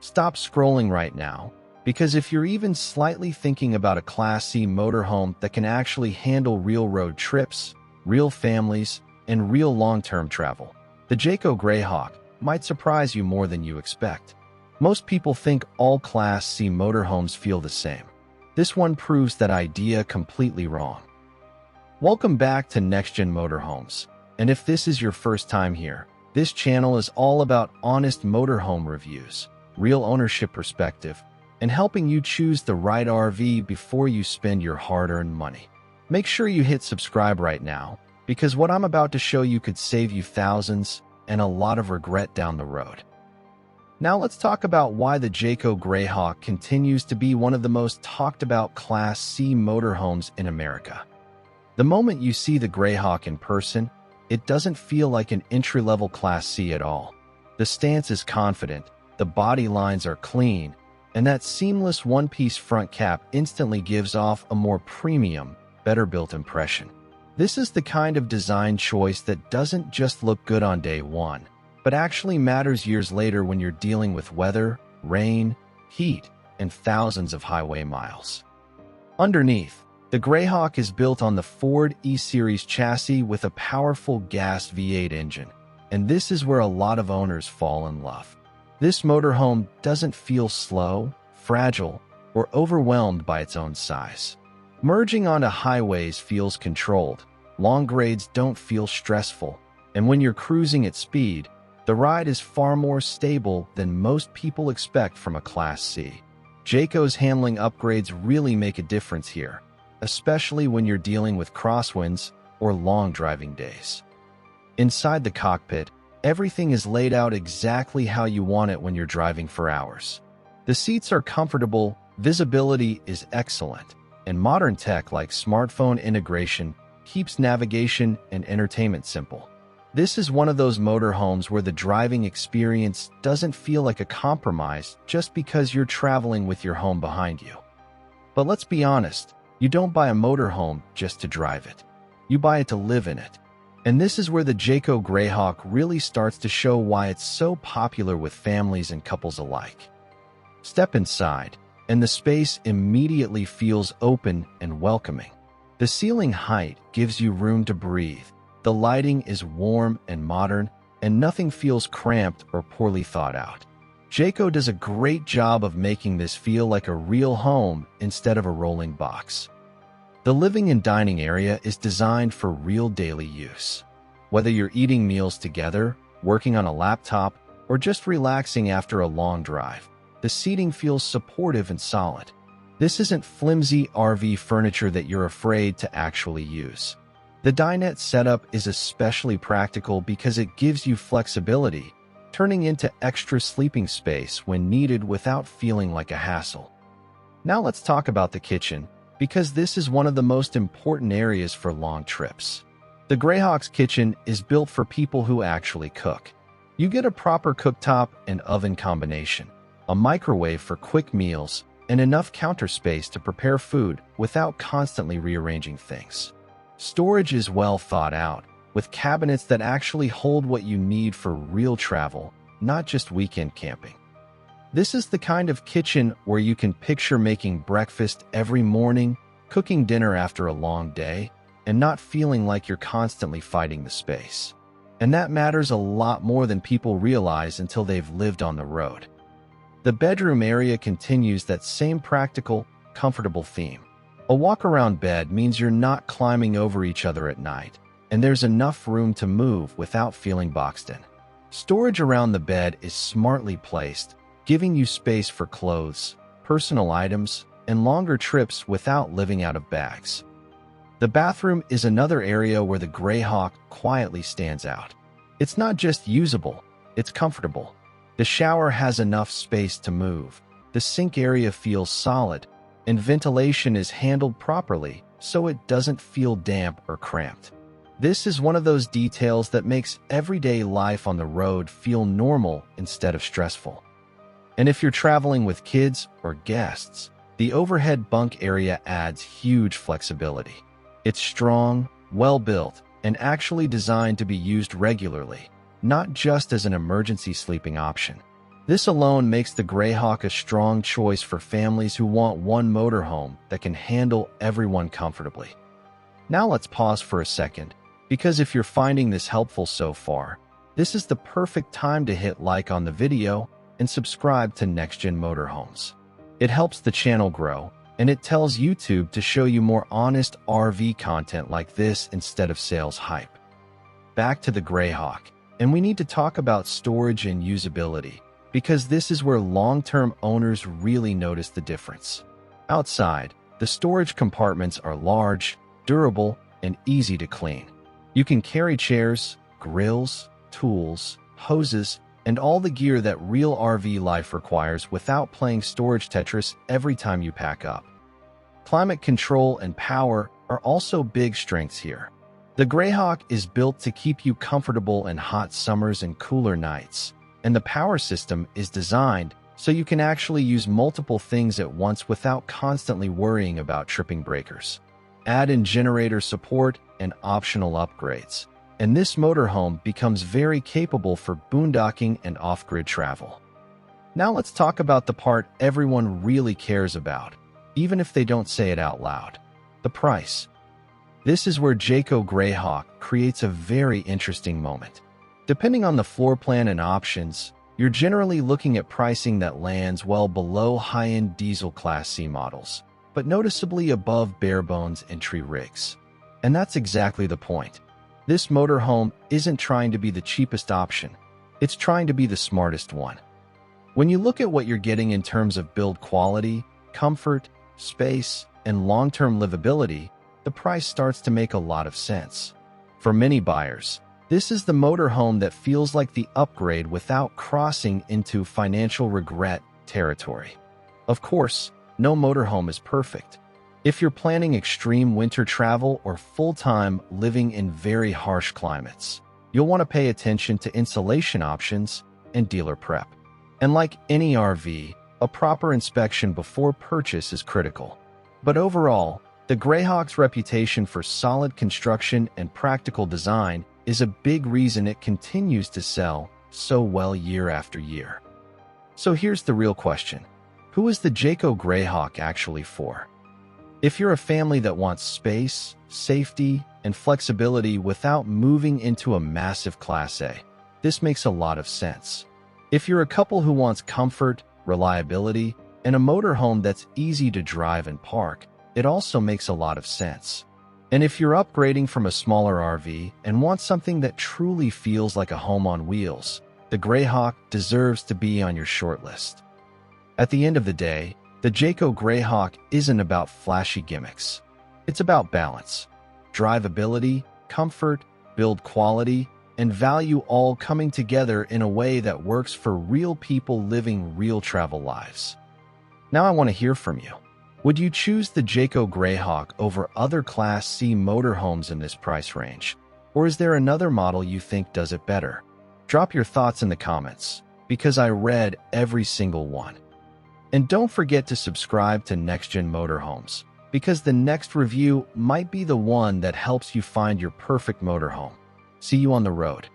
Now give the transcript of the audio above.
Stop scrolling right now, because if you're even slightly thinking about a Class C motorhome that can actually handle real road trips, real families, and real long-term travel, the Jayco Greyhawk might surprise you more than you expect. Most people think all Class C motorhomes feel the same. This one proves that idea completely wrong. Welcome back to NextGen Motorhomes, and if this is your first time here, this channel is all about honest motorhome reviews, real ownership perspective, and helping you choose the right RV before you spend your hard-earned money. Make sure you hit subscribe right now, because what I'm about to show you could save you thousands and a lot of regret down the road. Now let's talk about why the Jayco Greyhawk continues to be one of the most talked about Class C motorhomes in America. The moment you see the Greyhawk in person, it doesn't feel like an entry-level Class C at all. The stance is confident, the body lines are clean, and that seamless one-piece front cap instantly gives off a more premium, better-built impression. This is the kind of design choice that doesn't just look good on day one, but actually matters years later when you're dealing with weather, rain, heat, and thousands of highway miles. Underneath, the Greyhawk is built on the Ford E-Series chassis with a powerful gas V8 engine, and this is where a lot of owners fall in love. This motorhome doesn't feel slow, fragile, or overwhelmed by its own size. Merging onto highways feels controlled, long grades don't feel stressful, and when you're cruising at speed, the ride is far more stable than most people expect from a Class C. Jayco's handling upgrades really make a difference here, especially when you're dealing with crosswinds or long driving days. Inside the cockpit, everything is laid out exactly how you want it when you're driving for hours. The seats are comfortable, visibility is excellent, and modern tech like smartphone integration keeps navigation and entertainment simple. This is one of those motorhomes where the driving experience doesn't feel like a compromise just because you're traveling with your home behind you. But let's be honest, you don't buy a motorhome just to drive it. You buy it to live in it. And this is where the Jayco Greyhawk really starts to show why it's so popular with families and couples alike. Step inside, and the space immediately feels open and welcoming. The ceiling height gives you room to breathe. The lighting is warm and modern, and nothing feels cramped or poorly thought out. Jayco does a great job of making this feel like a real home instead of a rolling box. The living and dining area is designed for real daily use. Whether you're eating meals together, working on a laptop, or just relaxing after a long drive, the seating feels supportive and solid. This isn't flimsy RV furniture that you're afraid to actually use. The dinette setup is especially practical because it gives you flexibility, turning into extra sleeping space when needed without feeling like a hassle. Now let's talk about the kitchen, because this is one of the most important areas for long trips. The Greyhawk's kitchen is built for people who actually cook. You get a proper cooktop and oven combination, a microwave for quick meals, and enough counter space to prepare food without constantly rearranging things. Storage is well thought out, with cabinets that actually hold what you need for real travel, not just weekend camping. This is the kind of kitchen where you can picture making breakfast every morning, cooking dinner after a long day, and not feeling like you're constantly fighting the space. And that matters a lot more than people realize until they've lived on the road. The bedroom area continues that same practical, comfortable theme. A walk-around bed means you're not climbing over each other at night, and there's enough room to move without feeling boxed in. Storage around the bed is smartly placed, giving you space for clothes, personal items, and longer trips without living out of bags. The bathroom is another area where the Greyhawk quietly stands out. It's not just usable, it's comfortable. The shower has enough space to move, the sink area feels solid, and ventilation is handled properly so it doesn't feel damp or cramped. This is one of those details that makes everyday life on the road feel normal instead of stressful. And if you're traveling with kids or guests, the overhead bunk area adds huge flexibility. It's strong, well-built, and actually designed to be used regularly, not just as an emergency sleeping option. This alone makes the Greyhawk a strong choice for families who want one motorhome that can handle everyone comfortably. Now let's pause for a second, because if you're finding this helpful so far, this is the perfect time to hit like on the video and subscribe to NextGen Motorhomes. It helps the channel grow, and it tells YouTube to show you more honest RV content like this instead of sales hype. Back to the Greyhawk, and we need to talk about storage and usability, because this is where long-term owners really notice the difference. Outside, the storage compartments are large, durable, and easy to clean. You can carry chairs, grills, tools, hoses, and all the gear that real RV life requires without playing storage Tetris every time you pack up. Climate control and power are also big strengths here. The Greyhawk is built to keep you comfortable in hot summers and cooler nights, and the power system is designed so you can actually use multiple things at once without constantly worrying about tripping breakers. Add in generator support and optional upgrades, and this motorhome becomes very capable for boondocking and off-grid travel. Now let's talk about the part everyone really cares about, even if they don't say it out loud: the price. This is where Jayco Greyhawk creates a very interesting moment. Depending on the floor plan and options, you're generally looking at pricing that lands well below high-end diesel Class C models, but noticeably above bare-bones entry rigs. And that's exactly the point. This motorhome isn't trying to be the cheapest option, it's trying to be the smartest one. When you look at what you're getting in terms of build quality, comfort, space, and long-term livability, the price starts to make a lot of sense. For many buyers, this is the motorhome that feels like the upgrade without crossing into financial regret territory. Of course, no motorhome is perfect. If you're planning extreme winter travel or full-time living in very harsh climates, you'll want to pay attention to insulation options and dealer prep. And like any RV, a proper inspection before purchase is critical. But overall, the Greyhawk's reputation for solid construction and practical design is a big reason it continues to sell so well year after year. So here's the real question: who is the Jayco Greyhawk actually for? If you're a family that wants space, safety, and flexibility without moving into a massive Class A, this makes a lot of sense. If you're a couple who wants comfort, reliability, and a motorhome that's easy to drive and park, it also makes a lot of sense. And if you're upgrading from a smaller RV and want something that truly feels like a home on wheels, the Greyhawk deserves to be on your shortlist. At the end of the day, the Jayco Greyhawk isn't about flashy gimmicks. It's about balance, drivability, comfort, build quality, and value all coming together in a way that works for real people living real travel lives. Now I want to hear from you. Would you choose the Jayco Greyhawk over other Class C motorhomes in this price range? Or is there another model you think does it better? Drop your thoughts in the comments, because I read every single one. And don't forget to subscribe to NextGen Motorhomes, because the next review might be the one that helps you find your perfect motorhome. See you on the road.